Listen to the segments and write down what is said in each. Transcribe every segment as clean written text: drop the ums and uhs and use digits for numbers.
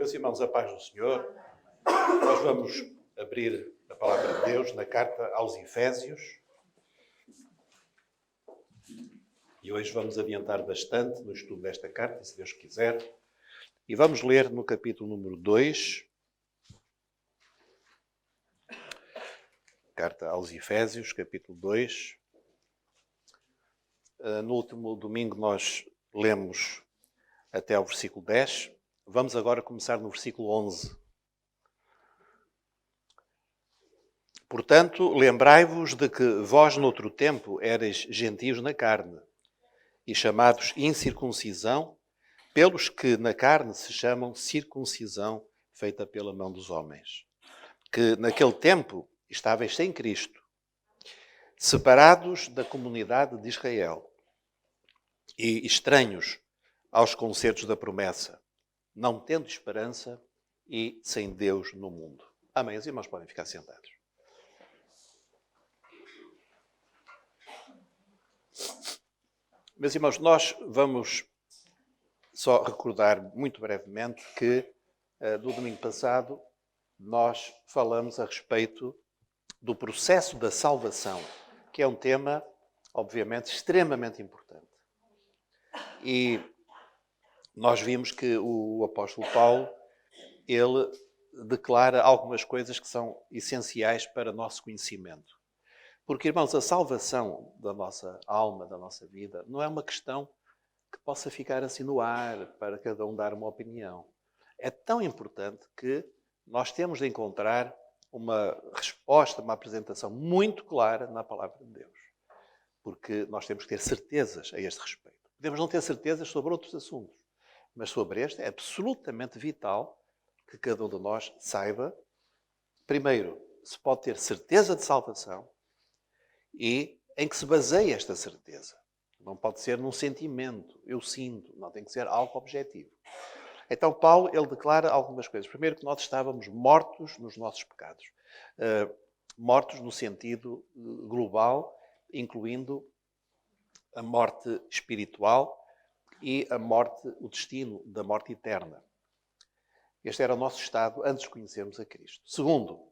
Meus irmãos, a paz do Senhor. Nós vamos abrir a palavra de Deus na carta aos Efésios. E hoje vamos adiantar bastante no estudo desta carta, se Deus quiser. E vamos ler no capítulo número 2, carta aos Efésios, capítulo 2. No último domingo nós lemos até ao versículo 10. Vamos agora começar no versículo 11. Portanto, lembrai-vos de que vós noutro tempo erais gentios na carne e chamados incircuncisão pelos que na carne se chamam circuncisão feita pela mão dos homens. Que naquele tempo estáveis sem Cristo, separados da comunidade de Israel e estranhos aos concertos da promessa, não tendo esperança e sem Deus no mundo. Amém. Os irmãos podem ficar sentados. Meus irmãos, nós vamos só recordar muito brevemente que do domingo passado nós falamos a respeito do processo da salvação, que é um tema, obviamente, extremamente importante. E nós vimos que o apóstolo Paulo, ele declara algumas coisas que são essenciais para o nosso conhecimento. Porque, irmãos, a salvação da nossa alma, da nossa vida, não é uma questão que possa ficar assim no ar para cada um dar uma opinião. É tão importante que nós temos de encontrar uma resposta, uma apresentação muito clara na palavra de Deus. Porque nós temos que ter certezas a este respeito. Podemos não ter certezas sobre outros assuntos, mas sobre este é absolutamente vital que cada um de nós saiba, primeiro, se pode ter certeza de salvação e em que se baseia esta certeza. Não pode ser num sentimento, eu sinto, não, tem que ser algo objetivo. Então Paulo, ele declara algumas coisas. Primeiro, que nós estávamos mortos nos nossos pecados. Mortos no sentido global, incluindo a morte espiritual e a morte, o destino da morte eterna. Este era o nosso estado antes de conhecermos a Cristo. Segundo,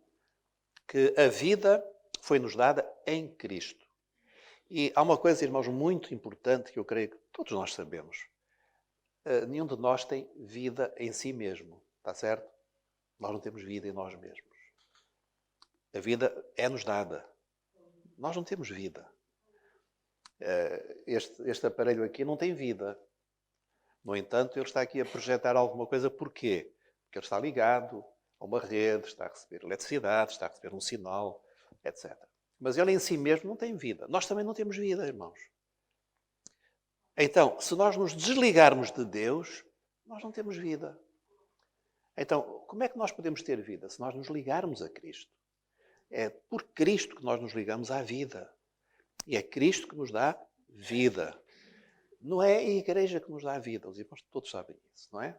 que a vida foi-nos dada em Cristo. E há uma coisa, irmãos, muito importante que eu creio que todos nós sabemos. Nenhum de nós tem vida em si mesmo, está certo? Nós não temos vida em nós mesmos. A vida é-nos dada. Nós não temos vida. Este aparelho aqui não tem vida. No entanto, ele está aqui a projetar alguma coisa. Porquê? Porque ele está ligado a uma rede, está a receber eletricidade, está a receber um sinal, etc. Mas ele em si mesmo não tem vida. Nós também não temos vida, irmãos. Então, se nós nos desligarmos de Deus, nós não temos vida. Então, como é que nós podemos ter vida? Se nós nos ligarmos a Cristo. É por Cristo que nós nos ligamos à vida. E é Cristo que nos dá vida. Não é a igreja que nos dá a vida. Os irmãos todos sabem isso, não é?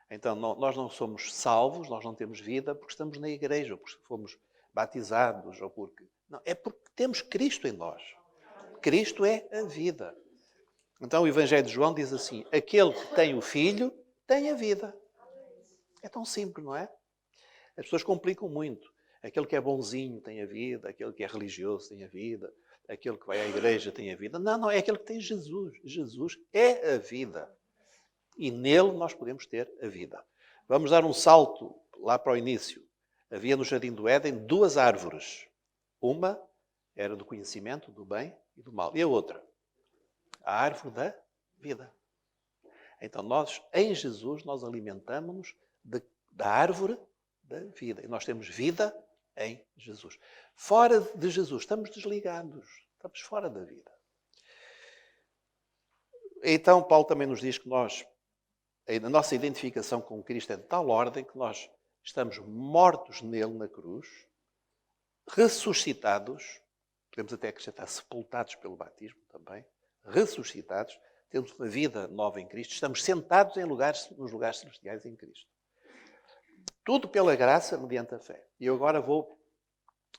Então, nós não somos salvos, nós não temos vida porque estamos na igreja, ou porque fomos batizados, ou porque... Não, é porque temos Cristo em nós. Cristo é a vida. Então o Evangelho de João diz assim: aquele que tem o Filho tem a vida. É tão simples, não é? As pessoas complicam muito. Aquele que é bonzinho tem a vida, aquele que é religioso tem a vida, aquele que vai à igreja tem a vida. Não, é aquele que tem Jesus. Jesus é a vida. E nele nós podemos ter a vida. Vamos dar um salto lá para o início. Havia no Jardim do Éden duas árvores. Uma era do conhecimento do bem e do mal. E a outra? A árvore da vida. Então nós, em Jesus, nós alimentamos-nos da árvore da vida. E nós temos vida em Jesus. Fora de Jesus, estamos desligados. Estamos fora da vida. Então Paulo também nos diz que a nossa identificação com Cristo é de tal ordem que nós estamos mortos nele na cruz, ressuscitados, podemos até acrescentar sepultados pelo batismo também, ressuscitados, temos uma vida nova em Cristo, estamos sentados nos lugares celestiais em Cristo. Tudo pela graça, mediante a fé. E eu agora vou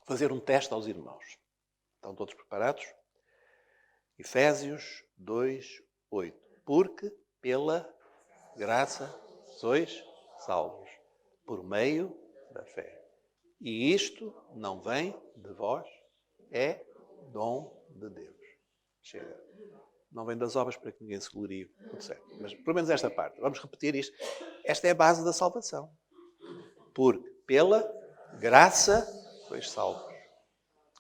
fazer um teste aos irmãos. Estão todos preparados? Efésios 2, 8. Porque pela graça sois salvos por meio da fé. E isto não vem de vós, é dom de Deus. Chega. Não vem das obras para que ninguém se glorie. Tudo certo. Mas pelo menos esta parte. Vamos repetir isto. Esta é a base da salvação. Porque pela graça sois salvos.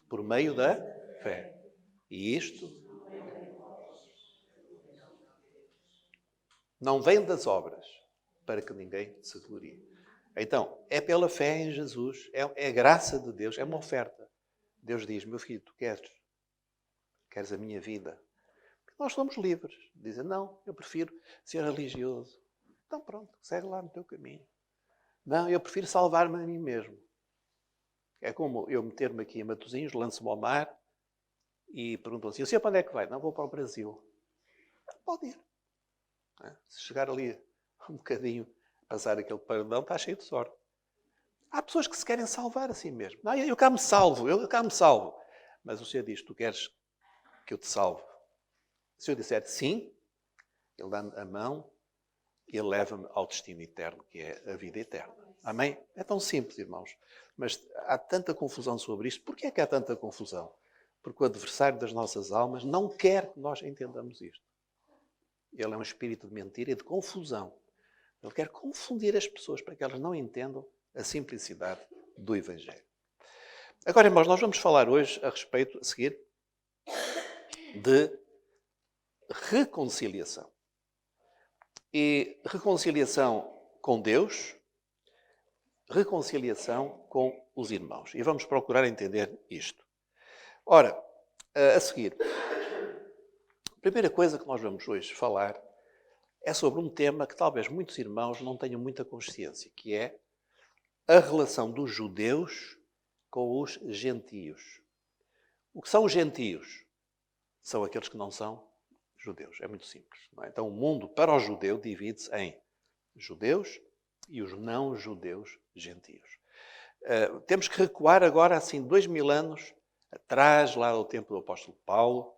Por meio da fé. E isto não vem das obras para que ninguém se glorie. Então, é pela fé em Jesus. É a graça de Deus. É uma oferta. Deus diz, meu filho, tu queres a minha vida? Nós somos livres. Dizem, não, eu prefiro ser religioso. Então pronto, segue lá no teu caminho. Não, eu prefiro salvar-me a mim mesmo. É como eu meter-me aqui em Matosinhos, lanço-me ao mar e perguntam assim, o senhor para onde é que vai? Não, vou para o Brasil. Pode ir. Se chegar ali um bocadinho, passar aquele paredão, está cheio de sorte. Há pessoas que se querem salvar a si mesmo. Não, eu cá me salvo, eu cá me salvo. Mas o senhor diz, tu queres que eu te salve? Se eu disser sim, ele dá-me a mão e ele leva-me ao destino eterno, que é a vida eterna. Amém? É tão simples, irmãos. Mas há tanta confusão sobre isto. Porquê é que há tanta confusão? Porque o adversário das nossas almas não quer que nós entendamos isto. Ele é um espírito de mentira e de confusão. Ele quer confundir as pessoas para que elas não entendam a simplicidade do Evangelho. Agora, irmãos, nós vamos falar hoje a respeito, a seguir, de reconciliação. E reconciliação com Deus, reconciliação com os irmãos. E vamos procurar entender isto. Ora, a seguir, a primeira coisa que nós vamos hoje falar é sobre um tema que talvez muitos irmãos não tenham muita consciência, que é a relação dos judeus com os gentios. O que são os gentios? São aqueles que não são judeus. É muito simples. Não é? Então, o mundo, para o judeu, divide-se em judeus e os não-judeus gentios. Temos que recuar agora, assim, 2000 anos atrás, lá ao tempo do apóstolo Paulo.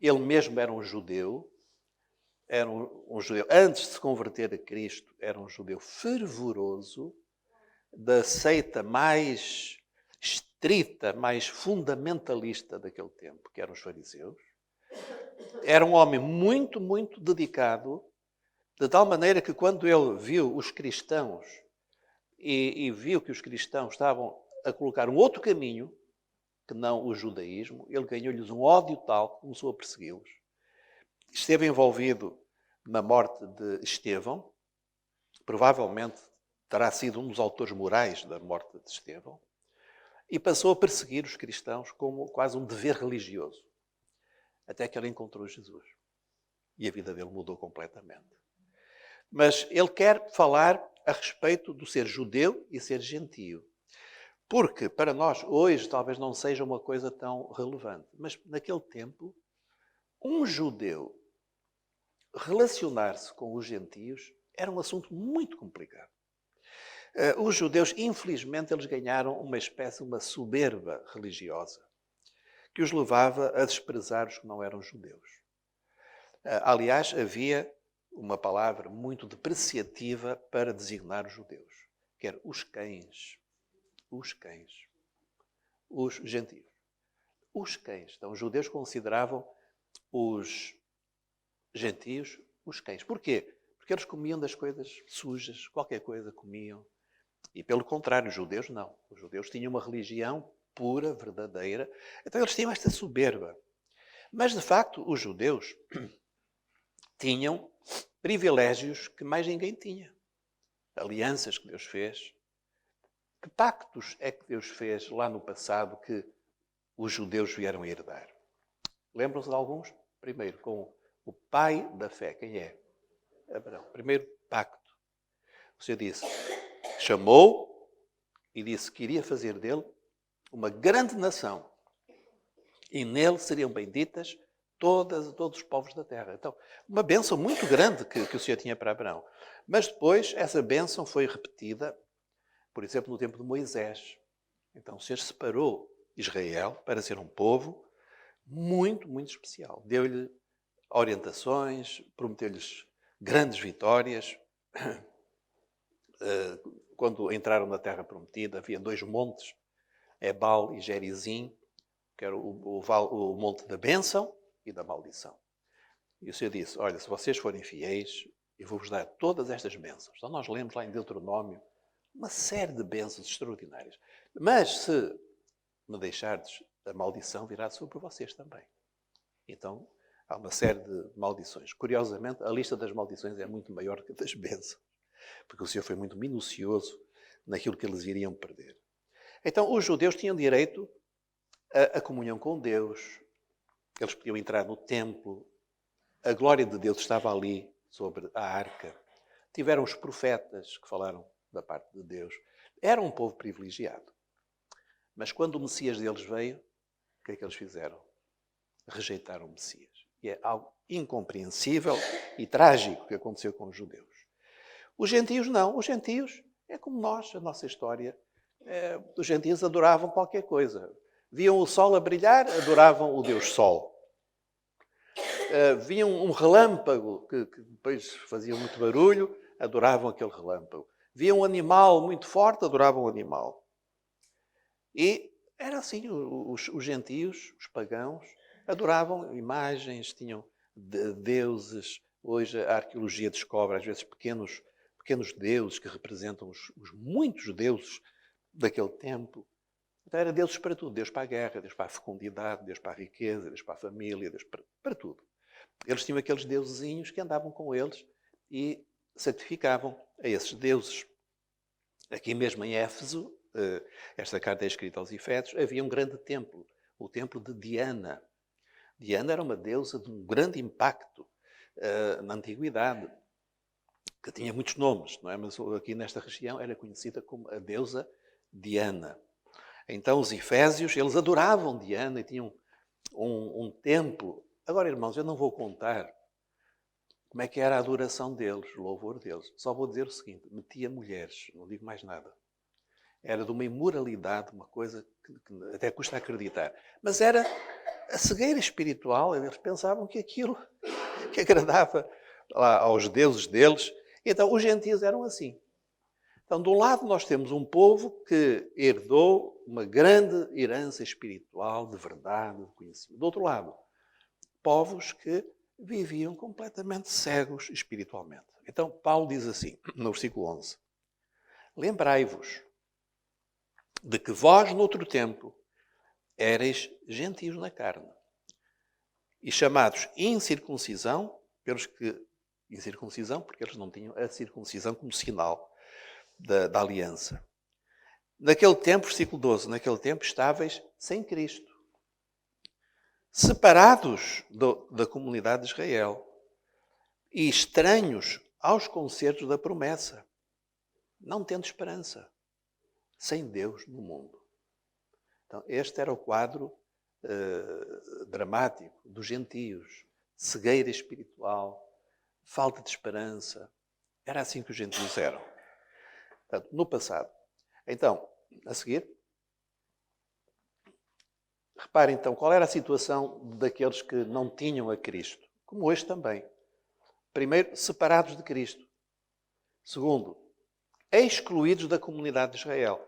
Ele mesmo era um judeu. Era um judeu, antes de se converter a Cristo, era um judeu fervoroso, da seita mais estrita, mais fundamentalista daquele tempo, que eram os fariseus. Era um homem muito, muito dedicado, de tal maneira que quando ele viu os cristãos e viu que os cristãos estavam a colocar um outro caminho, que não o judaísmo, ele ganhou-lhes um ódio tal que começou a persegui-los. Esteve envolvido na morte de Estevão, provavelmente terá sido um dos autores morais da morte de Estevão, e passou a perseguir os cristãos como quase um dever religioso, até que ele encontrou Jesus. E a vida dele mudou completamente. Mas ele quer falar a respeito do ser judeu e ser gentio. Porque para nós hoje talvez não seja uma coisa tão relevante, mas naquele tempo um judeu relacionar-se com os gentios era um assunto muito complicado. Os judeus, infelizmente, eles ganharam uma espécie, uma soberba religiosa, que os levava a desprezar os que não eram judeus. Aliás, havia uma palavra muito depreciativa para designar os judeus, que era os cães, os gentios. Os cães. Então, os judeus consideravam os gentios os cães. Porquê? Porque eles comiam das coisas sujas, qualquer coisa comiam. E pelo contrário, os judeus não. Os judeus tinham uma religião pura, verdadeira. Então eles tinham esta soberba. Mas, de facto, os judeus tinham privilégios que mais ninguém tinha. Alianças que Deus fez. Que pactos é que Deus fez lá no passado que os judeus vieram a herdar? Lembram-se de alguns? Primeiro, com o pai da fé. Quem é? Abraão. Primeiro pacto. O Senhor disse, chamou e disse que iria fazer dele uma grande nação. E nele seriam benditas todos os povos da terra. Então, uma bênção muito grande que o Senhor tinha para Abraão. Mas depois, essa bênção foi repetida, por exemplo, no tempo de Moisés. Então, o Senhor separou Israel para ser um povo muito, muito especial. Deu-lhe orientações, prometeu-lhes grandes vitórias. quando entraram na Terra Prometida, havia 2 montes, Ebal e Gerizim, que era o monte da bênção e da maldição. E o Senhor disse, olha, se vocês forem fiéis, eu vou-vos dar todas estas bênçãos. Então nós lemos lá em Deuteronômio uma série de bênçãos extraordinárias. Mas se me deixardes, a maldição virá sobre vocês também. Então há uma série de maldições. Curiosamente, a lista das maldições é muito maior que a das bênçãos, porque o Senhor foi muito minucioso naquilo que eles iriam perder. Então os judeus tinham direito à comunhão com Deus. Eles podiam entrar no templo. A glória de Deus estava ali sobre a arca. Tiveram os profetas que falaram da parte de Deus. Era um povo privilegiado. Mas quando o Messias deles veio, o que é que eles fizeram? Rejeitaram o Messias. E é algo incompreensível e trágico que aconteceu com os judeus. Os gentios não. Os gentios é como nós, a nossa história. Os gentios adoravam qualquer coisa. Viam o sol a brilhar, adoravam o Deus Sol. Viam um relâmpago que depois fazia muito barulho, adoravam aquele relâmpago. Viam um animal muito forte, adoravam o animal. E era assim, os gentios, os pagãos, adoravam imagens, tinham deuses. Hoje a arqueologia descobre, às vezes, pequenos deuses que representam os muitos deuses daquele tempo. Então era deuses para tudo. Deus para a guerra, Deus para a fecundidade, Deus para a riqueza, Deus para a família, Deus para tudo. Eles tinham aqueles deusezinhos que andavam com eles e sacrificavam a esses deuses. Aqui mesmo em Éfeso, esta carta é escrita aos Efésios, havia um grande templo, o templo de Diana. Diana era uma deusa de um grande impacto na antiguidade, que tinha muitos nomes, não é? Mas aqui nesta região era conhecida como a deusa Diana. Então os Efésios, eles adoravam Diana e tinham um templo. Agora, irmãos, eu não vou contar como é que era a adoração deles, o louvor deles. Só vou dizer o seguinte, metia mulheres, não digo mais nada. Era de uma imoralidade, uma coisa que até custa acreditar. Mas era a cegueira espiritual, eles pensavam que aquilo que agradava aos deuses deles. Então, os gentios eram assim. Então, de um lado, nós temos um povo que herdou uma grande herança espiritual, de verdade, de conhecimento. Do outro lado, povos que viviam completamente cegos espiritualmente. Então, Paulo diz assim, no versículo 11, lembrai-vos de que vós, noutro tempo, éreis gentios na carne e chamados incircuncisão, incircuncisão, porque eles não tinham a circuncisão como sinal da aliança. Naquele tempo, versículo 12, naquele tempo estáveis sem Cristo, separados da comunidade de Israel e estranhos aos concertos da promessa, não tendo esperança, sem Deus no mundo. Então, este era o quadro dramático dos gentios, cegueira espiritual, falta de esperança. Era assim que os gentios eram. Portanto, no passado. Então, a seguir, reparem então qual era a situação daqueles que não tinham a Cristo, como hoje também. Primeiro, separados de Cristo. Segundo, excluídos da comunidade de Israel.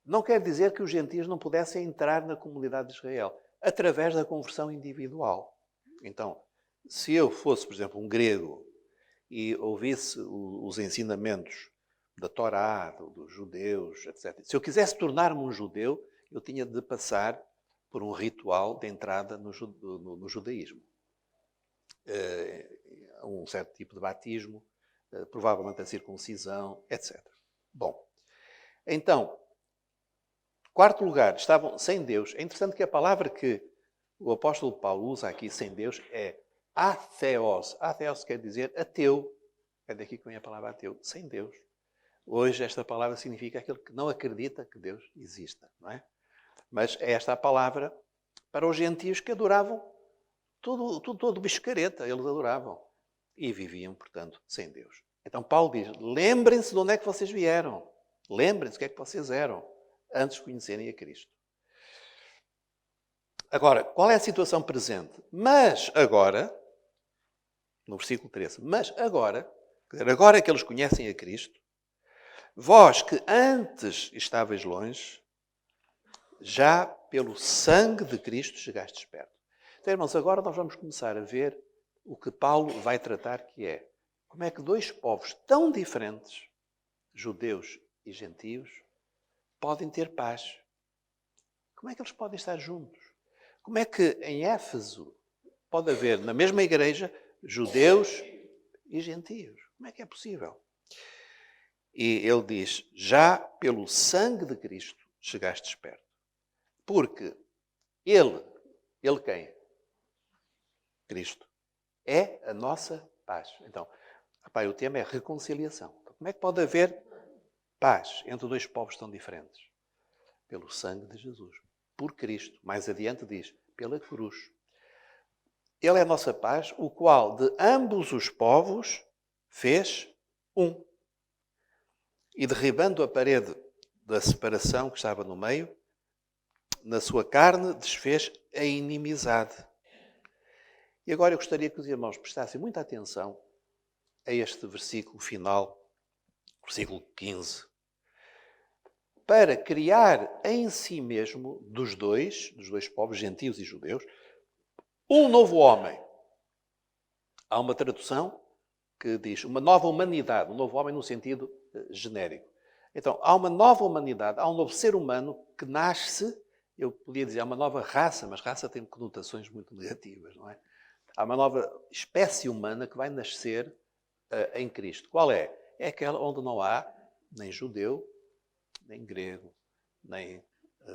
Não quer dizer que os gentios não pudessem entrar na comunidade de Israel, através da conversão individual. Então, se eu fosse, por exemplo, um grego e ouvisse os ensinamentos da Torá, dos judeus, etc. Se eu quisesse tornar-me um judeu, eu tinha de passar por um ritual de entrada no judaísmo. Um certo tipo de batismo, provavelmente a circuncisão, etc. Bom, então, quarto lugar, estavam sem Deus. É interessante que a palavra que o apóstolo Paulo usa aqui, sem Deus, é atheos. Atheos quer dizer ateu. É daqui que vem a palavra ateu, sem Deus. Hoje esta palavra significa aquele que não acredita que Deus exista, não é? Mas é esta a palavra para os gentios que adoravam todo bicho-careta, eles adoravam. E viviam, portanto, sem Deus. Então Paulo diz, lembrem-se de onde é que vocês vieram. Lembrem-se do que é que vocês eram antes de conhecerem a Cristo. Agora, qual é a situação presente? Mas agora, no versículo 13, mas agora que eles conhecem a Cristo, Vós que antes estáveis longe, já pelo sangue de Cristo chegastes perto. Então, irmãos, agora nós vamos começar a ver o que Paulo vai tratar, que é como é que dois povos tão diferentes, judeus e gentios, podem ter paz. Como é que eles podem estar juntos? Como é que em Éfeso pode haver na mesma igreja judeus e gentios? Como é que é possível? E ele diz, já pelo sangue de Cristo chegastes perto. Porque ele quem? Cristo. É a nossa paz. Então, rapaz, o tema é reconciliação. Então, como é que pode haver paz entre dois povos tão diferentes? Pelo sangue de Jesus. Por Cristo. Mais adiante diz, pela cruz. Ele é a nossa paz, o qual de ambos os povos fez um. E derribando a parede da separação que estava no meio, na sua carne desfez a inimizade. E agora eu gostaria que os irmãos prestassem muita atenção a este versículo final, versículo 15. Para criar em si mesmo, dos dois povos, gentios e judeus, um novo homem. Há uma tradução que diz uma nova humanidade, um novo homem no sentido genérico. Então, há uma nova humanidade, há um novo ser humano que nasce, eu podia dizer, há uma nova raça, mas raça tem conotações muito negativas, não é? Há uma nova espécie humana que vai nascer em Cristo. Qual é? É aquela onde não há nem judeu, nem grego, nem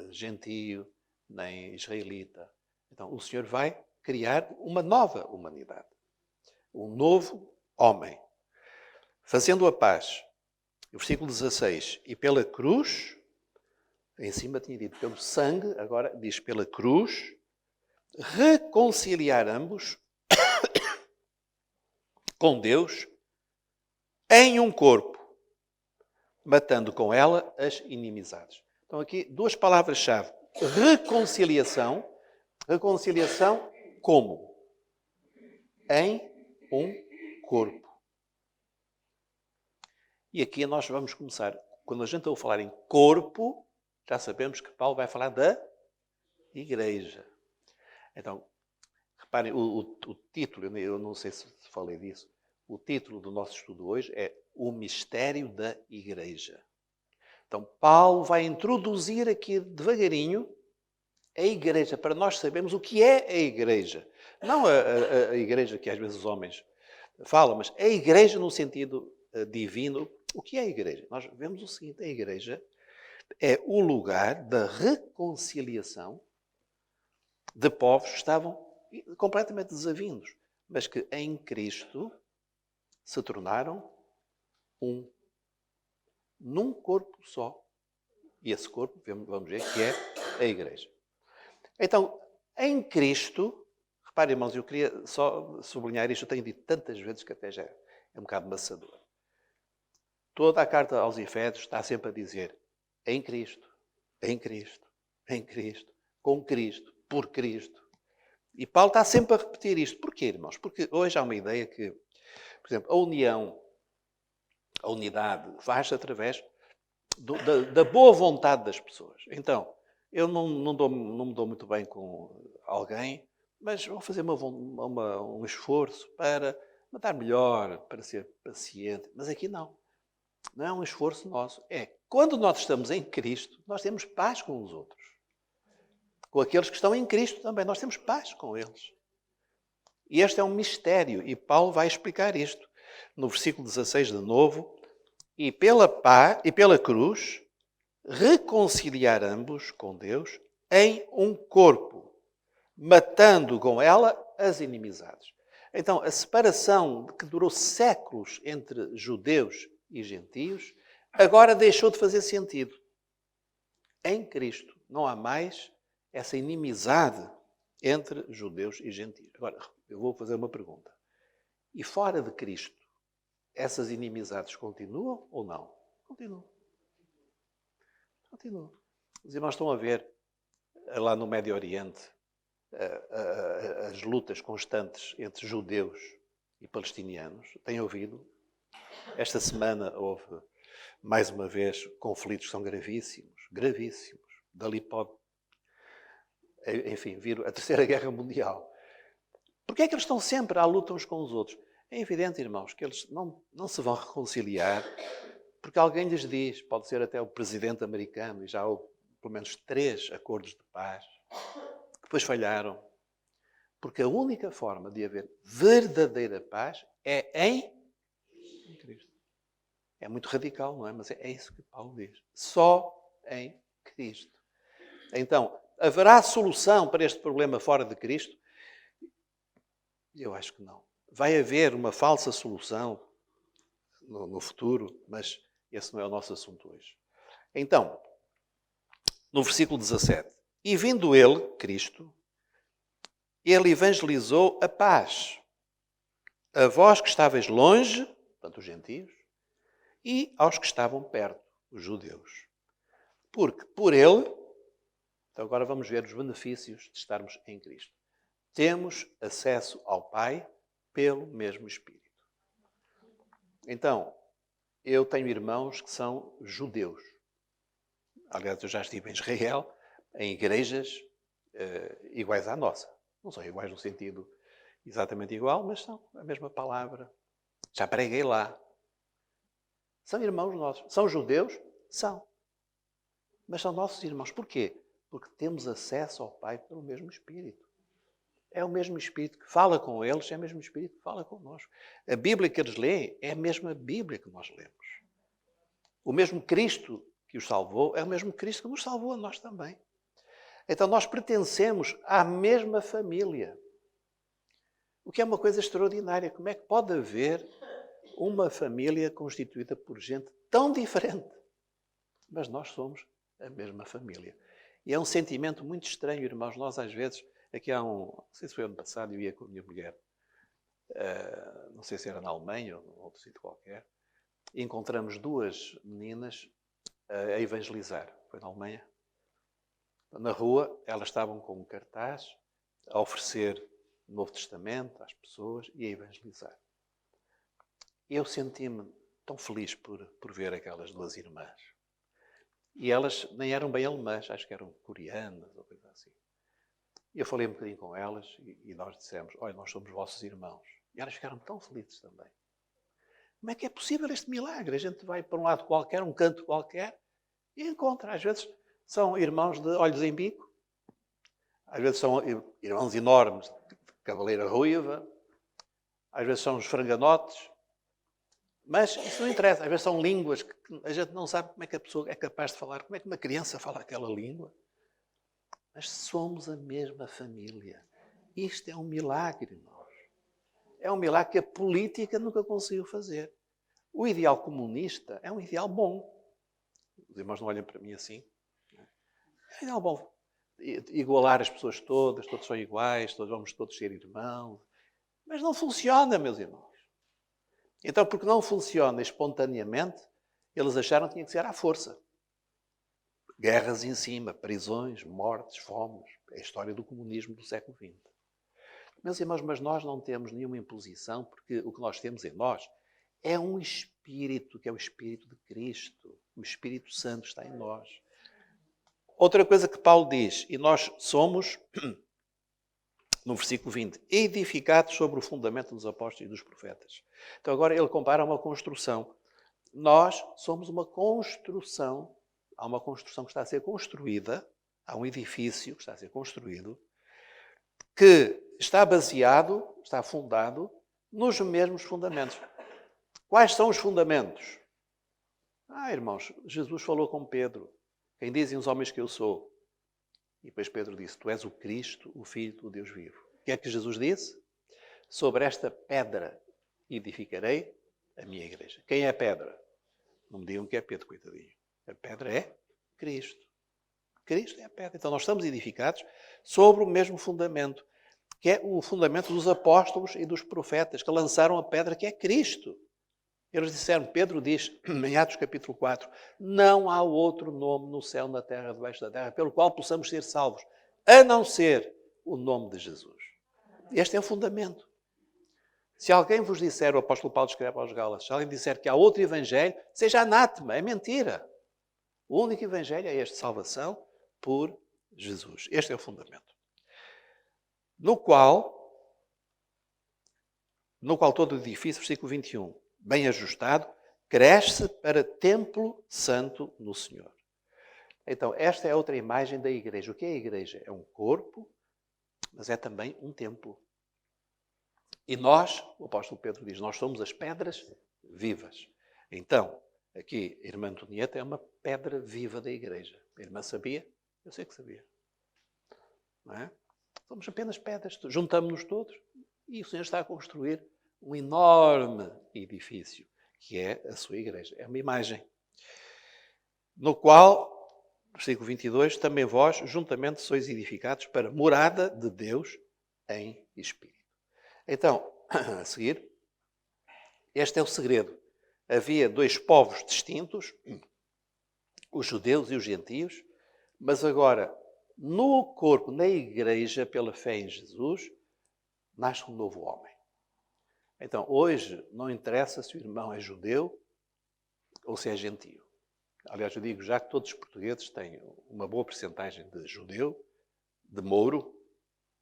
gentio, nem israelita. Então, o Senhor vai criar uma nova humanidade. Um novo homem. Fazendo a paz. O versículo 16. E pela cruz, em cima tinha dito pelo sangue, agora diz pela cruz, reconciliar ambos com Deus em um corpo, matando com ela as inimizades. Então aqui duas palavras-chave. Reconciliação. Reconciliação como? Em um corpo. E aqui nós vamos começar. Quando a gente ouve falar em corpo, já sabemos que Paulo vai falar da igreja. Então, reparem, o título, eu não sei se falei disso, o título do nosso estudo hoje é O Mistério da Igreja. Então, Paulo vai introduzir aqui devagarinho a igreja, para nós sabermos o que é a igreja. Não a igreja que às vezes os homens falam, mas a igreja no sentido divino. O que é a igreja? Nós vemos o seguinte, a igreja é o lugar da reconciliação de povos que estavam completamente desavindos, mas que em Cristo se tornaram um. Num corpo só. E esse corpo, vamos ver, que é a igreja. Então, em Cristo, reparem, irmãos, eu queria só sublinhar isto, eu tenho dito tantas vezes que até já é um bocado maçador. Toda a carta aos Efésios está sempre a dizer em Cristo, em Cristo, em Cristo, com Cristo, por Cristo. E Paulo está sempre a repetir isto. Porquê, irmãos? Porque hoje há uma ideia que, por exemplo, a união, a unidade, faz-se através da boa vontade das pessoas. Então, eu não me dou muito bem com alguém, mas vou fazer um esforço para me dar melhor, para ser paciente. Mas aqui não. Não é um esforço nosso. É quando nós estamos em Cristo, nós temos paz com os outros. Com aqueles que estão em Cristo também, nós temos paz com eles. E este é um mistério, e Paulo vai explicar isto. No versículo 16 de novo, e pela cruz, reconciliar ambos com Deus em um corpo, matando com ela as inimizades. Então, a separação que durou séculos entre judeus e gentios, agora deixou de fazer sentido. Em Cristo não há mais essa inimizade entre judeus e gentios. Agora, eu vou fazer uma pergunta. E fora de Cristo, essas inimizades continuam ou não? Continuam. Continuam. Os irmãos estão a ver, lá no Médio Oriente, as lutas constantes entre judeus e palestinianos. Têm ouvido? Esta semana houve mais uma vez, conflitos que são gravíssimos, gravíssimos. Dali pode, enfim, vir a Terceira Guerra Mundial. Porquê é que eles estão sempre à luta uns com os outros? É evidente, irmãos, que eles não se vão reconciliar porque alguém lhes diz, pode ser até o presidente americano, e já houve pelo menos 3 acordos de paz, que depois falharam. Porque a única forma de haver verdadeira paz é em Cristo. É muito radical, não é? Mas é isso que Paulo diz. Só em Cristo. Então, haverá solução para este problema fora de Cristo? Eu acho que não. Vai haver uma falsa solução no futuro, mas esse não é o nosso assunto hoje. Então, no versículo 17. E vindo ele, Cristo, ele evangelizou a paz a vós que estáveis longe, portanto os gentios, e aos que estavam perto, os judeus. Porque por ele, então agora vamos ver os benefícios de estarmos em Cristo. Temos acesso ao Pai pelo mesmo Espírito. Então, eu tenho irmãos que são judeus. Aliás, eu já estive em Israel, em igrejas iguais à nossa. Não são iguais no sentido exatamente igual, mas são a mesma palavra. Já preguei lá. São irmãos nossos. São judeus? São. Mas são nossos irmãos. Porquê? Porque temos acesso ao Pai pelo mesmo Espírito. É o mesmo Espírito que fala com eles, é o mesmo Espírito que fala connosco. A Bíblia que eles leem é a mesma Bíblia que nós lemos. O mesmo Cristo que os salvou é o mesmo Cristo que nos salvou a nós também. Então nós pertencemos à mesma família. O que é uma coisa extraordinária. Como é que pode haver uma família constituída por gente tão diferente? Mas nós somos a mesma família. E é um sentimento muito estranho, irmãos. Nós às vezes, aqui há não sei se foi ano passado, eu ia com a minha mulher, não sei se era na Alemanha ou em outro sítio qualquer, e encontramos 2 meninas a evangelizar. Foi na Alemanha. Na rua, elas estavam com um cartaz a oferecer o Novo Testamento às pessoas e a evangelizar. Eu senti-me tão feliz por ver aquelas 2 irmãs. E elas nem eram bem alemãs, acho que eram coreanas ou coisa assim. E eu falei um bocadinho com elas e nós dissemos, olha, nós somos vossos irmãos. E elas ficaram tão felizes também. Como é que é possível este milagre? A gente vai para um lado qualquer, um canto qualquer, e encontra. Às vezes são irmãos de olhos em bico, às vezes são irmãos enormes de cabeleira ruiva, às vezes são os franganotes, mas isso não interessa. Às vezes são línguas que a gente não sabe como é que a pessoa é capaz de falar, como é que uma criança fala aquela língua. Mas somos a mesma família. Isto é um milagre, irmãos. É um milagre que a política nunca conseguiu fazer. O ideal comunista é um ideal bom. Os irmãos não olham para mim assim. É um ideal bom. Igualar as pessoas todos são iguais, vamos todos ser irmãos. Mas não funciona, meus irmãos. Então, porque não funciona espontaneamente, eles acharam que tinha que ser à força. Guerras em cima, prisões, mortes, fomes. É a história do comunismo do século XX. Meus irmãos, mas nós não temos nenhuma imposição, porque o que nós temos em nós é um Espírito, que é o Espírito de Cristo. O Espírito Santo está em nós. Outra coisa que Paulo diz, e nós somos, no versículo 20, edificados sobre o fundamento dos apóstolos e dos profetas. Então agora ele compara uma construção. Nós somos uma construção, há uma construção que está a ser construída, há um edifício que está a ser construído, que está baseado, está fundado nos mesmos fundamentos. Quais são os fundamentos? Irmãos, Jesus falou com Pedro. Quem dizem os homens que eu sou? E depois Pedro disse, tu és o Cristo, o Filho do Deus vivo. O que é que Jesus disse? Sobre esta pedra edificarei a minha igreja. Quem é a pedra? Não me digam que é Pedro, coitadinho. A pedra é Cristo. Cristo é a pedra. Então nós estamos edificados sobre o mesmo fundamento, que é o fundamento dos apóstolos e dos profetas, que lançaram a pedra que é Cristo. Eles disseram, Pedro diz, em Atos capítulo 4, não há outro nome no céu, na terra, debaixo da terra, pelo qual possamos ser salvos, a não ser o nome de Jesus. Este é o fundamento. Se alguém vos disser, o apóstolo Paulo escreve aos Gálatas, se alguém disser que há outro evangelho, seja anátema, é mentira. O único evangelho é este, salvação por Jesus. Este é o fundamento. No qual todo o edifício, versículo 21, bem ajustado, cresce para templo santo no Senhor. Então, esta é outra imagem da igreja. O que é a igreja? É um corpo, mas é também um templo. E nós, o apóstolo Pedro diz, nós somos as pedras vivas. Então, aqui, a irmã Antonieta é uma pedra viva da igreja. A irmã sabia? Eu sei que sabia. Não é? Somos apenas pedras. Juntamos-nos todos e o Senhor está a construir um enorme edifício, que é a sua igreja. É uma imagem. No qual, versículo 22, também vós, juntamente, sois edificados para morada de Deus em Espírito. Então, a seguir, este é o segredo. Havia dois povos distintos, os judeus e os gentios, mas agora, no corpo, na igreja, pela fé em Jesus, nasce um novo homem. Então, hoje, não interessa se o irmão é judeu ou se é gentio. Aliás, eu digo já que todos os portugueses têm uma boa percentagem de judeu, de mouro,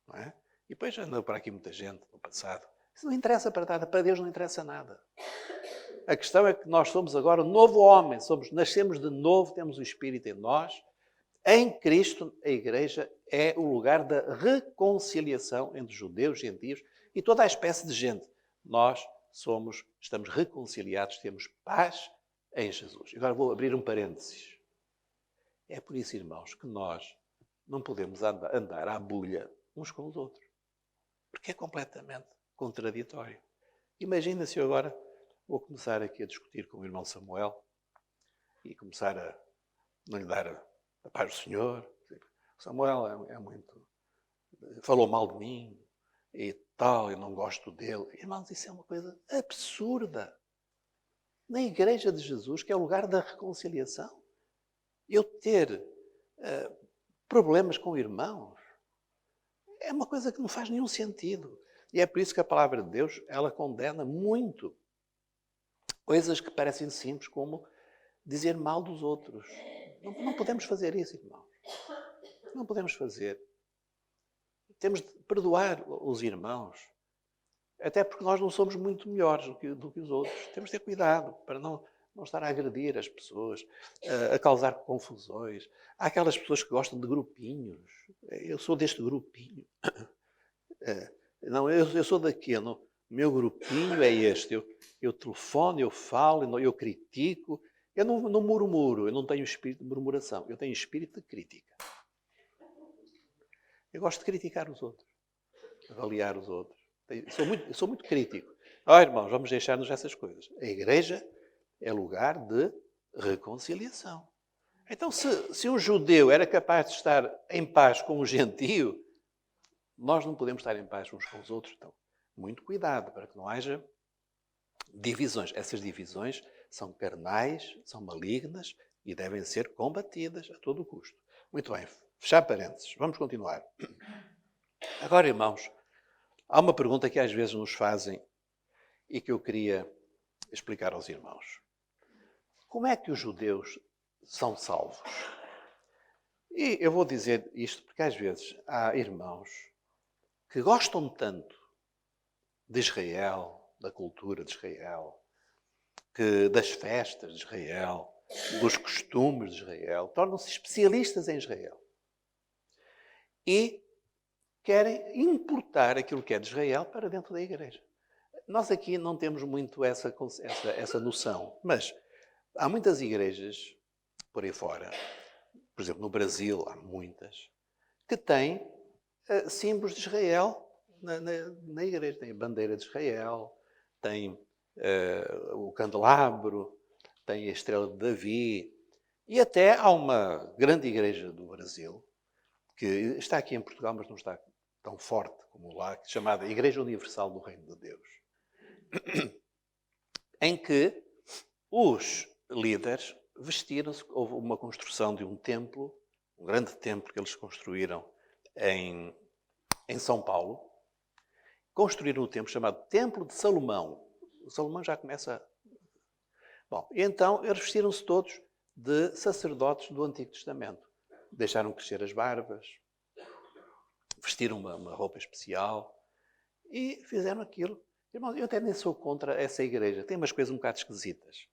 não é? E depois andou para aqui muita gente no passado. Isso não interessa para nada, para Deus não interessa nada. A questão é que nós somos agora um novo homem, nascemos de novo, temos o Espírito em nós. Em Cristo, a Igreja é o lugar da reconciliação entre judeus, gentios e toda a espécie de gente. Nós estamos reconciliados, temos paz em Jesus. Agora vou abrir um parênteses. É por isso, irmãos, que nós não podemos andar à bulha uns com os outros. Porque é completamente contraditório. Imagina se eu agora vou começar aqui a discutir com o irmão Samuel e começar a não lhe dar a paz do Senhor. Samuel é muito... falou mal de mim e tal, eu não gosto dele. Irmãos, isso é uma coisa absurda. Na Igreja de Jesus, que é o lugar da reconciliação, eu ter problemas com irmãos é uma coisa que não faz nenhum sentido. E é por isso que a palavra de Deus, ela condena muito coisas que parecem simples, como dizer mal dos outros. Não podemos fazer isso, irmãos. Não podemos fazer. Temos de perdoar os irmãos. Até porque nós não somos muito melhores do que os outros. Temos de ter cuidado para não estar a agredir as pessoas, a causar confusões. Há aquelas pessoas que gostam de grupinhos. Eu sou deste grupinho. Não, eu sou daquele. O meu grupinho é este. Eu telefono, eu falo, eu critico. Eu não murmuro, eu não tenho espírito de murmuração. Eu tenho espírito de crítica. Eu gosto de criticar os outros, avaliar os outros. Eu sou muito crítico. Irmãos, vamos deixar-nos essas coisas. A igreja é lugar de reconciliação. Então, se um judeu era capaz de estar em paz com um gentio, nós não podemos estar em paz uns com os outros. Então, muito cuidado para que não haja divisões. Essas divisões são carnais, são malignas e devem ser combatidas a todo custo. Muito bem, fechar parênteses. Vamos continuar. Agora, irmãos, há uma pergunta que às vezes nos fazem e que eu queria explicar aos irmãos. Como é que os judeus são salvos? E eu vou dizer isto porque às vezes há irmãos que gostam tanto de Israel, da cultura de Israel, das festas de Israel, dos costumes de Israel, tornam-se especialistas em Israel. E querem importar aquilo que é de Israel para dentro da igreja. Nós aqui não temos muito essa noção, mas há muitas igrejas por aí fora, por exemplo, no Brasil há muitas, que têm símbolos de Israel na igreja. Tem a bandeira de Israel, tem o candelabro, tem a estrela de Davi. E até há uma grande igreja do Brasil, que está aqui em Portugal, mas não está tão forte como lá, chamada Igreja Universal do Reino de Deus, em que os líderes vestiram-se. Houve uma construção de um templo, um grande templo que eles construíram em São Paulo, construíram um templo chamado Templo de Salomão. O Salomão já começa... Bom, e então eles vestiram-se todos de sacerdotes do Antigo Testamento. Deixaram crescer as barbas, vestiram uma roupa especial e fizeram aquilo. Irmãos, eu até nem sou contra essa igreja. Tem umas coisas um bocado esquisitas.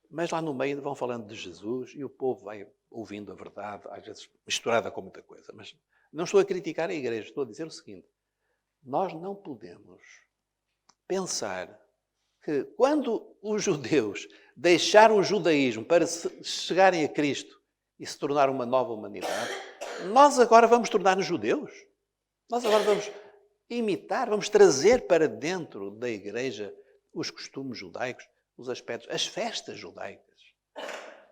Mas lá no meio vão falando de Jesus e o povo vai ouvindo a verdade, às vezes misturada com muita coisa. Mas não estou a criticar a igreja, estou a dizer o seguinte. Nós não podemos pensar que quando os judeus deixaram o judaísmo para chegarem a Cristo e se tornar uma nova humanidade, nós agora vamos tornar-nos judeus. Nós agora vamos imitar, vamos trazer para dentro da igreja os costumes judaicos, os aspectos, as festas judaicas.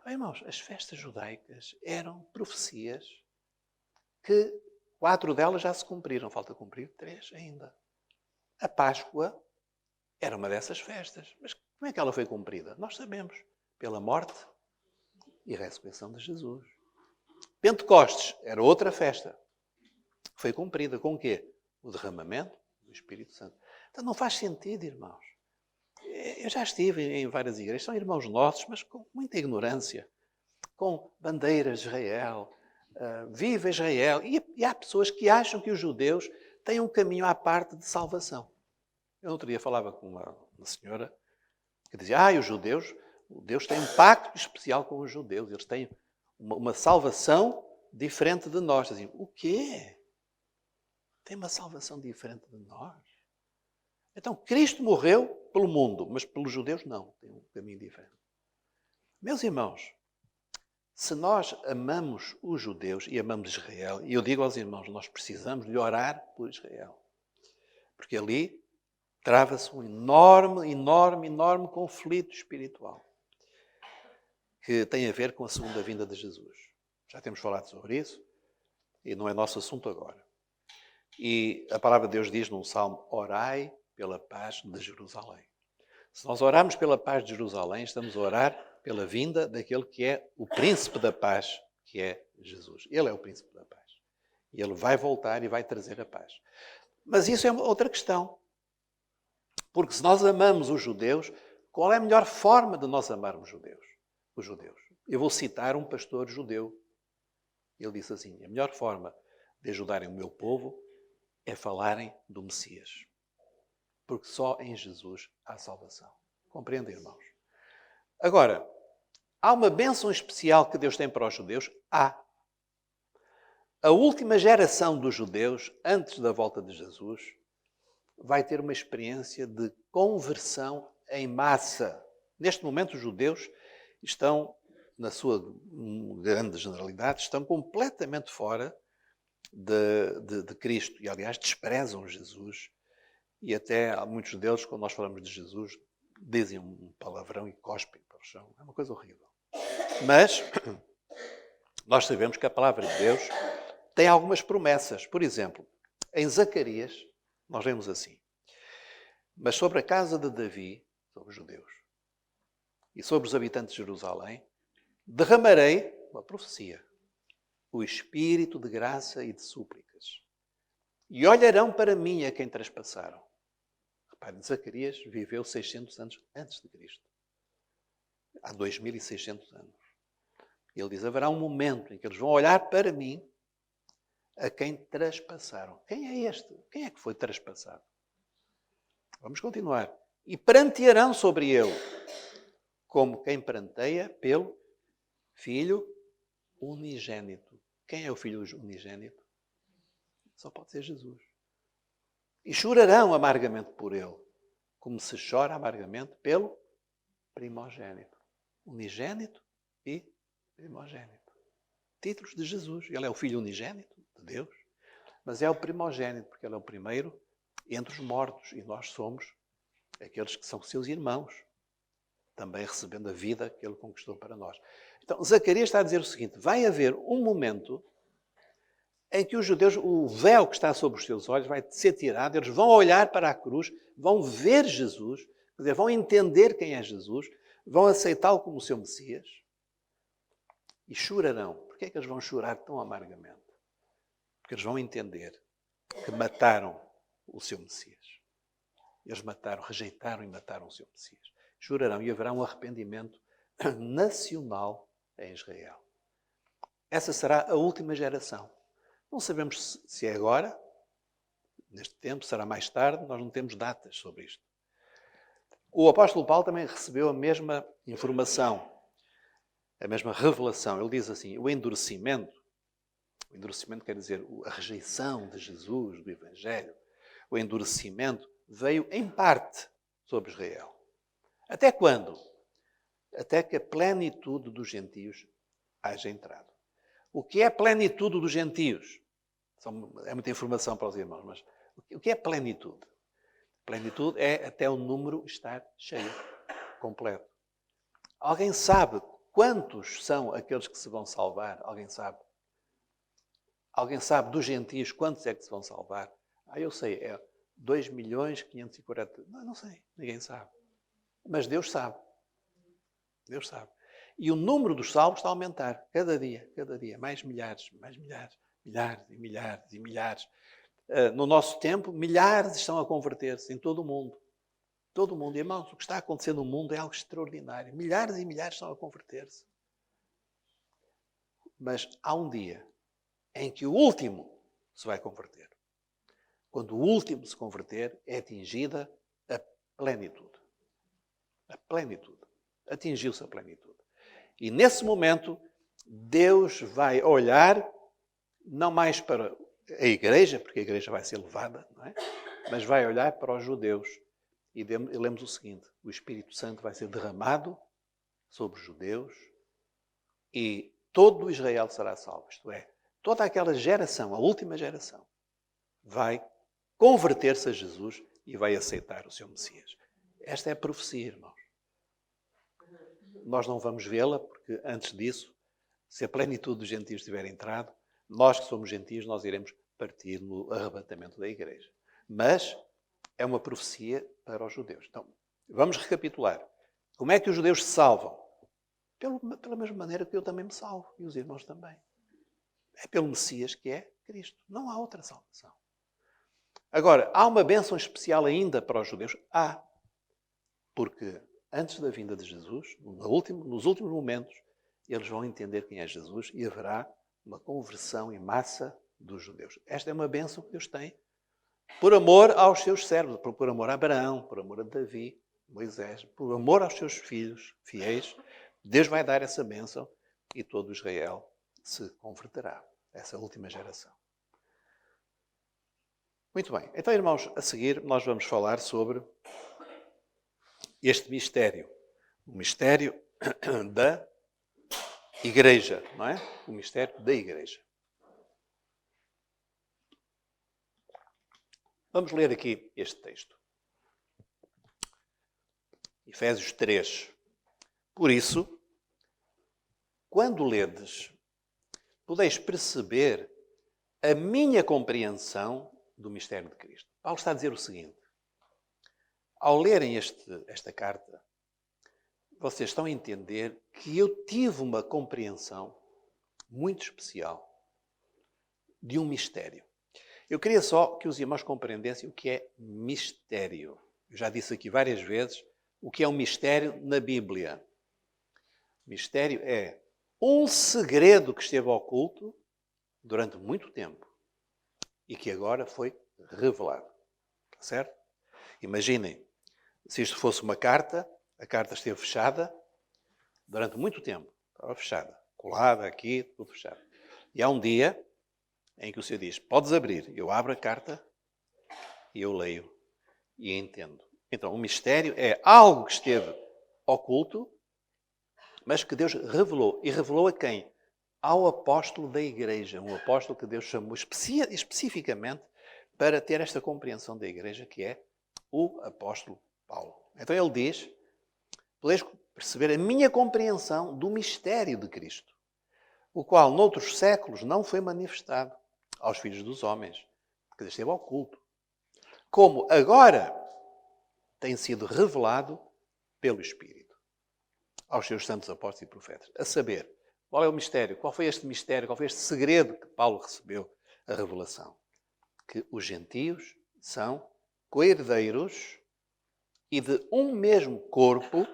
Bem, irmãos, as festas judaicas eram profecias que 4 delas já se cumpriram. Falta cumprir 3 ainda. A Páscoa era uma dessas festas. Mas como é que ela foi cumprida? Nós sabemos. Pela morte e ressurreição de Jesus. Pentecostes era outra festa. Foi cumprida com o quê? O derramamento do Espírito Santo. Então não faz sentido, irmãos. Eu já estive em várias igrejas, são irmãos nossos, mas com muita ignorância. Com bandeiras de Israel, viva Israel. E há pessoas que acham que os judeus têm um caminho à parte de salvação. Eu no outro dia falava com uma senhora que dizia, os judeus, Deus tem um pacto especial com os judeus, eles têm uma salvação diferente de nós. Dizem, o quê? Tem uma salvação diferente de nós? Então, Cristo morreu pelo mundo, mas pelos judeus não, tem um caminho diferente. Meus irmãos, se nós amamos os judeus e amamos Israel, e eu digo aos irmãos, nós precisamos de orar por Israel, porque ali trava-se um enorme conflito espiritual que tem a ver com a segunda vinda de Jesus. Já temos falado sobre isso e não é nosso assunto agora. E a palavra de Deus diz num salmo, orai pela paz de Jerusalém. Se nós orarmos pela paz de Jerusalém, estamos a orar pela vinda daquele que é o príncipe da paz, que é Jesus. Ele é o príncipe da paz. E ele vai voltar e vai trazer a paz. Mas isso é outra questão. Porque se nós amamos os judeus, qual é a melhor forma de nós amarmos os judeus? Eu vou citar um pastor judeu. Ele disse assim, a melhor forma de ajudarem o meu povo é falarem do Messias. Porque só em Jesus há salvação. Compreendem, irmãos? Agora, há uma bênção especial que Deus tem para os judeus? Há. A última geração dos judeus, antes da volta de Jesus, vai ter uma experiência de conversão em massa. Neste momento, os judeus estão, na sua grande generalidade, estão completamente fora de Cristo. E, aliás, desprezam Jesus. E até muitos deles, quando nós falamos de Jesus, dizem um palavrão e cospem para o chão. É uma coisa horrível. Mas nós sabemos que a palavra de Deus tem algumas promessas. Por exemplo, em Zacarias, nós lemos assim. Mas sobre a casa de Davi, sobre os judeus, e sobre os habitantes de Jerusalém, derramarei, uma profecia, o espírito de graça e de súplicas. E olharão para mim a quem traspassaram. Reparem, Zacarias viveu 600 anos antes de Cristo. Há 2600 anos. Ele diz, haverá um momento em que eles vão olhar para mim a quem traspassaram. Quem é este? Quem é que foi traspassado? Vamos continuar. E prantearão sobre ele, como quem pranteia pelo Filho unigênito. Quem é o Filho unigênito? Só pode ser Jesus. E chorarão amargamente por ele, como se chora amargamente pelo primogênito. Unigênito e primogênito. Títulos de Jesus. Ele é o Filho unigênito de Deus, mas é o primogênito, porque ele é o primeiro entre os mortos. E nós somos aqueles que são seus irmãos, também recebendo a vida que ele conquistou para nós. Então, Zacarias está a dizer o seguinte, vai haver um momento em que os judeus, o véu que está sobre os seus olhos vai ser tirado, eles vão olhar para a cruz, vão ver Jesus, quer dizer, vão entender quem é Jesus, vão aceitá-lo como o seu Messias e chorarão. Porquê é que eles vão chorar tão amargamente? Porque eles vão entender que mataram o seu Messias. Eles rejeitaram e mataram o seu Messias. Chorarão e haverá um arrependimento nacional em Israel. Essa será a última geração. Não sabemos se é agora, neste tempo, será mais tarde, nós não temos datas sobre isto. O apóstolo Paulo também recebeu a mesma informação, a mesma revelação. Ele diz assim, o endurecimento quer dizer a rejeição de Jesus, do Evangelho, o endurecimento veio em parte sobre Israel. Até quando? Até que a plenitude dos gentios haja entrado. O que é a plenitude dos gentios? É muita informação para os irmãos, mas o que é plenitude? Plenitude é até o número estar cheio, completo. Alguém sabe quantos são aqueles que se vão salvar? Alguém sabe? Alguém sabe dos gentios quantos é que se vão salvar? Eu sei, é 2.540.000. Não sei, ninguém sabe. Mas Deus sabe. Deus sabe. E o número dos salvos está a aumentar, cada dia, mais milhares, milhares e milhares e milhares. No nosso tempo, milhares estão a converter-se em todo o mundo. Todo o mundo. Irmãos, o que está acontecendo no mundo é algo extraordinário. Milhares e milhares estão a converter-se. Mas há um dia em que o último se vai converter. Quando o último se converter, é atingida a plenitude. A plenitude. Atingiu-se a plenitude. E nesse momento, Deus vai olhar, não mais para a igreja, porque a igreja vai ser levada, não é? Mas vai olhar para os judeus. E lemos o seguinte, o Espírito Santo vai ser derramado sobre os judeus e todo Israel será salvo. Isto é, toda aquela geração, a última geração, vai converter-se a Jesus e vai aceitar o seu Messias. Esta é a profecia, irmãos. Nós não vamos vê-la, porque antes disso, se a plenitude dos gentios tiver entrado, nós que somos gentios, nós iremos partir no arrebatamento da igreja. Mas é uma profecia para os judeus. Então, vamos recapitular. Como é que os judeus se salvam? Pela mesma maneira que eu também me salvo, e os irmãos também. É pelo Messias que é Cristo. Não há outra salvação. Agora, há uma bênção especial ainda para os judeus? Há. Porque antes da vinda de Jesus, nos últimos momentos, eles vão entender quem é Jesus e haverá uma conversão em massa dos judeus. Esta é uma bênção que Deus tem por amor aos seus servos, por amor a Abraão, por amor a Davi, Moisés, por amor aos seus filhos fiéis. Deus vai dar essa bênção e todo Israel se converterá. Essa última geração. Muito bem. Então, irmãos, a seguir nós vamos falar sobre este mistério. O mistério da igreja, não é? O mistério da igreja. Vamos ler aqui este texto. Efésios 3. Por isso, quando ledes, podeis perceber a minha compreensão do mistério de Cristo. Paulo está a dizer o seguinte. Ao lerem esta carta, vocês estão a entender que eu tive uma compreensão muito especial de um mistério. Eu queria só que os irmãos compreendessem o que é mistério. Eu já disse aqui várias vezes o que é um mistério na Bíblia. Mistério é um segredo que esteve oculto durante muito tempo e que agora foi revelado. Certo? Imaginem, se isto fosse uma carta, a carta esteve fechada durante muito tempo. Estava fechada, colada aqui, tudo fechado. E há um dia em que o Senhor diz, podes abrir. Eu abro a carta e eu leio e entendo. Então, o mistério é algo que esteve oculto, mas que Deus revelou. E revelou a quem? Ao apóstolo da igreja. Um apóstolo que Deus chamou especificamente para ter esta compreensão da igreja, que é o apóstolo Paulo. Então ele diz, podeis perceber a minha compreensão do mistério de Cristo, o qual noutros séculos não foi manifestado aos filhos dos homens, porque esteve oculto. Como agora tem sido revelado pelo Espírito aos seus santos apóstolos e profetas. A saber, qual é o mistério? Qual foi este mistério? Qual foi este segredo que Paulo recebeu a revelação? Que os gentios são co-herdeiros e de um mesmo corpo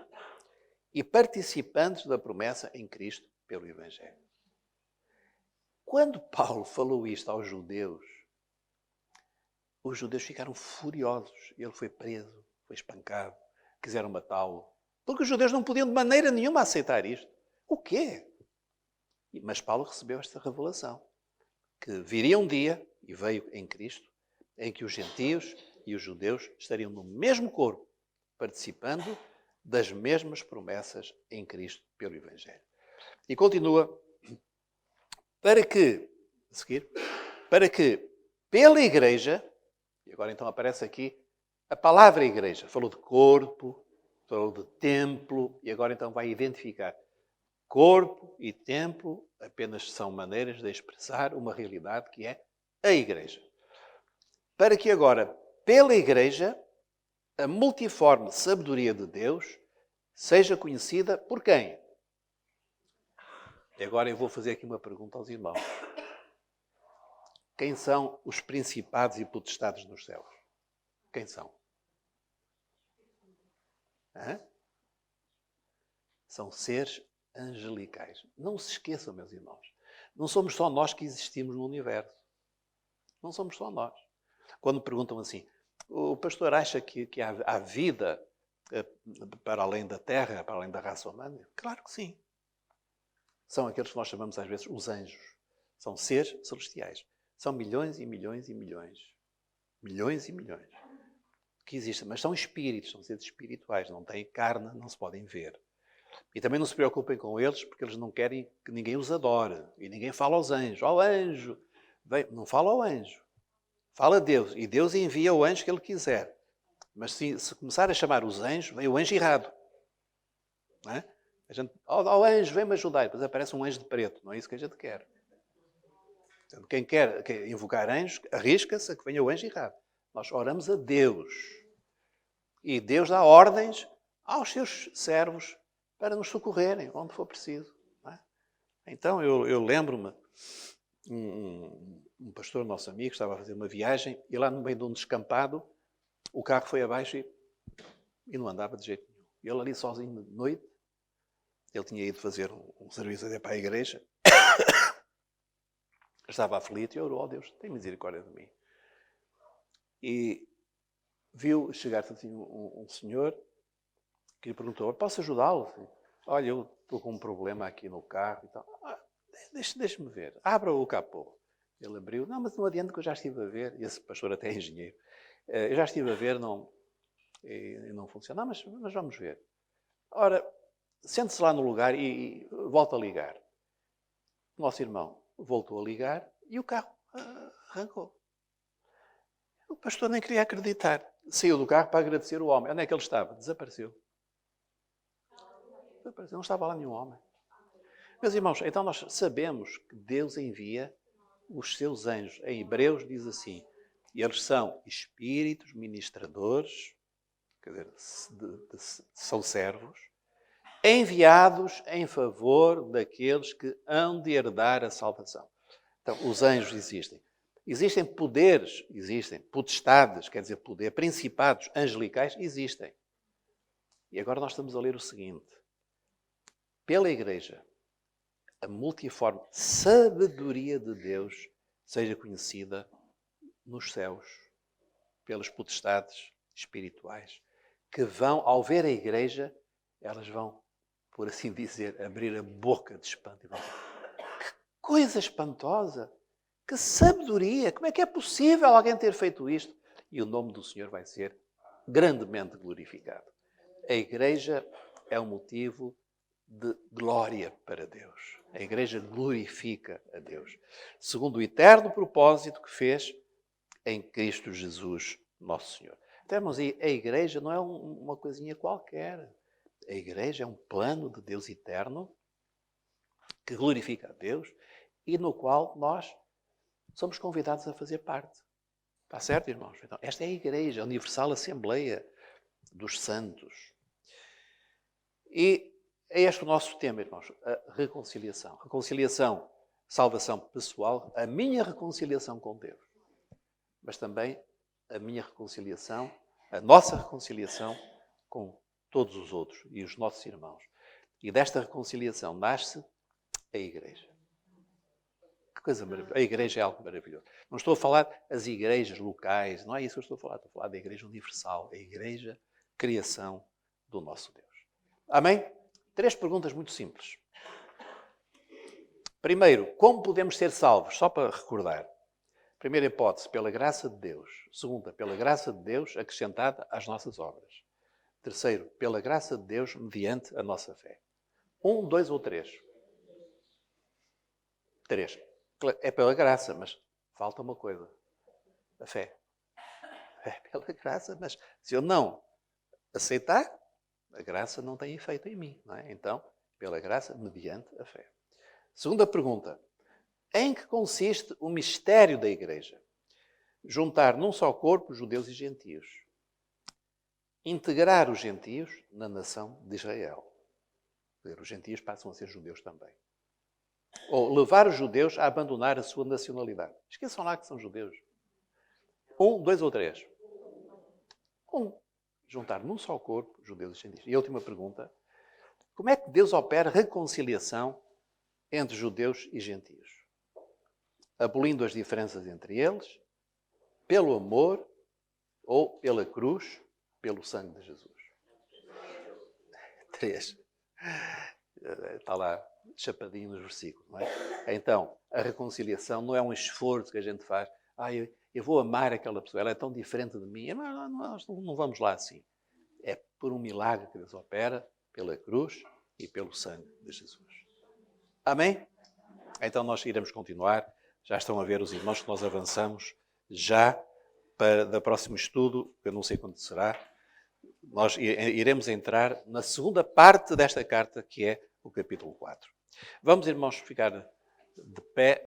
e participantes da promessa em Cristo pelo Evangelho. Quando Paulo falou isto aos judeus, os judeus ficaram furiosos. Ele foi preso, foi espancado, quiseram matá-lo. Porque os judeus não podiam de maneira nenhuma aceitar isto. O quê? Mas Paulo recebeu esta revelação. Que viria um dia, e veio em Cristo, em que os gentios e os judeus estariam no mesmo corpo, participando das mesmas promessas em Cristo pelo Evangelho. E continua, para que pela Igreja, e agora então aparece aqui a palavra Igreja, falou de corpo, falou de templo, e agora então vai identificar. Corpo e templo apenas são maneiras de expressar uma realidade que é a Igreja. Para que agora, pela Igreja, a multiforme sabedoria de Deus seja conhecida por quem? E agora eu vou fazer aqui uma pergunta aos irmãos. Quem são os principados e potestades nos céus? Quem são? Hã? São seres angelicais. Não se esqueçam, meus irmãos. Não somos só nós que existimos no universo. Não somos só nós. Quando me perguntam assim, o pastor acha que há vida para além da Terra, para além da raça humana? Claro que sim. São aqueles que nós chamamos às vezes os anjos. São seres celestiais. São milhões e milhões e milhões. Milhões e milhões. Que existem. Mas são espíritos, são seres espirituais. Não têm carne, não se podem ver. E também não se preocupem com eles, porque eles não querem que ninguém os adore. E ninguém fala aos anjos. Ó anjo! Não fala ao anjo. Fala a Deus. E Deus envia o anjo que ele quiser. Mas se começar a chamar os anjos, vem o anjo errado. Não é? A gente, ó anjo, vem-me ajudar. E depois aparece um anjo de preto. Não é isso que a gente quer. Portanto, quem quer invocar anjos, arrisca-se a que venha o anjo errado. Nós oramos a Deus. E Deus dá ordens aos seus servos para nos socorrerem, onde for preciso. Não é? Então, eu lembro-me, um pastor nosso amigo estava a fazer uma viagem e lá no meio de um descampado, o carro foi abaixo e não andava de jeito nenhum. Ele ali sozinho de noite, ele tinha ido fazer um serviço até para a igreja, estava aflito e orou, ó Deus, tem misericórdia de mim. E viu chegar-se assim um senhor que lhe perguntou, posso ajudá-lo? Olha, eu estou com um problema aqui no carro e tal. Deixe-me ver. Abra o capô. Ele abriu. Não, mas não adianta que eu já estive a ver. E esse pastor até é engenheiro. Eu já estive a ver, e não funciona. Não, mas vamos ver. Ora, sente-se lá no lugar e volta a ligar. O nosso irmão voltou a ligar e o carro arrancou. O pastor nem queria acreditar. Saiu do carro para agradecer o homem. Onde é que ele estava? Desapareceu. Não estava lá nenhum homem. Meus irmãos, então nós sabemos que Deus envia os seus anjos. Em Hebreus diz assim, eles são espíritos ministradores, quer dizer, são servos, enviados em favor daqueles que hão de herdar a salvação. Então, os anjos existem. Existem poderes, existem potestades, quer dizer, poder, principados angelicais, existem. E agora nós estamos a ler o seguinte. Pela Igreja, a multiforme sabedoria de Deus seja conhecida nos céus, pelas potestades espirituais, que vão, ao ver a Igreja, elas vão, por assim dizer, abrir a boca de espanto e vão dizer, que coisa espantosa! Que sabedoria! Como é que é possível alguém ter feito isto? E o nome do Senhor vai ser grandemente glorificado. A Igreja é um motivo de glória para Deus. A Igreja glorifica a Deus, segundo o eterno propósito que fez em Cristo Jesus, nosso Senhor. Então, irmãos, a Igreja não é uma coisinha qualquer. A Igreja é um plano de Deus eterno que glorifica a Deus e no qual nós somos convidados a fazer parte. Está certo, irmãos? Então, esta é a Igreja, a Universal Assembleia dos Santos. E é este o nosso tema, irmãos, a reconciliação. Reconciliação, salvação pessoal, a minha reconciliação com Deus. Mas também a minha reconciliação, a nossa reconciliação com todos os outros e os nossos irmãos. E desta reconciliação nasce a Igreja. Que coisa maravilhosa. A Igreja é algo maravilhoso. Não estou a falar das igrejas locais, não é isso que eu estou a falar. Estou a falar da Igreja Universal, a Igreja, criação do nosso Deus. Amém? 3 perguntas muito simples. Primeiro, como podemos ser salvos? Só para recordar. Primeira hipótese, pela graça de Deus. Segunda, pela graça de Deus acrescentada às nossas obras. Terceiro, pela graça de Deus mediante a nossa fé. 1, 2 ou 3? 3. É pela graça, mas falta uma coisa. A fé. É pela graça, mas se eu não aceitar, a graça não tem efeito em mim. Não é? Então, pela graça mediante a fé. Segunda pergunta. Em que consiste o mistério da Igreja? Juntar num só corpo judeus e gentios. Integrar os gentios na nação de Israel. Os gentios passam a ser judeus também. Ou levar os judeus a abandonar a sua nacionalidade. Esqueçam lá que são judeus. 1, 2 ou 3? 1. Juntar num só corpo judeus e gentios. E a última pergunta. Como é que Deus opera reconciliação entre judeus e gentios? Abolindo as diferenças entre eles, pelo amor ou pela cruz, pelo sangue de Jesus. 3. Está lá chapadinho nos versículos, não é? Então, a reconciliação não é um esforço que a gente faz. Eu vou amar aquela pessoa, ela é tão diferente de mim. Nós não vamos lá assim. É por um milagre que Deus opera, pela cruz e pelo sangue de Jesus. Amém? Então nós iremos continuar. Já estão a ver os irmãos que nós avançamos já para o próximo estudo, eu não sei quando será. Nós iremos entrar na segunda parte desta carta, que é o capítulo 4. Vamos, irmãos, ficar de pé.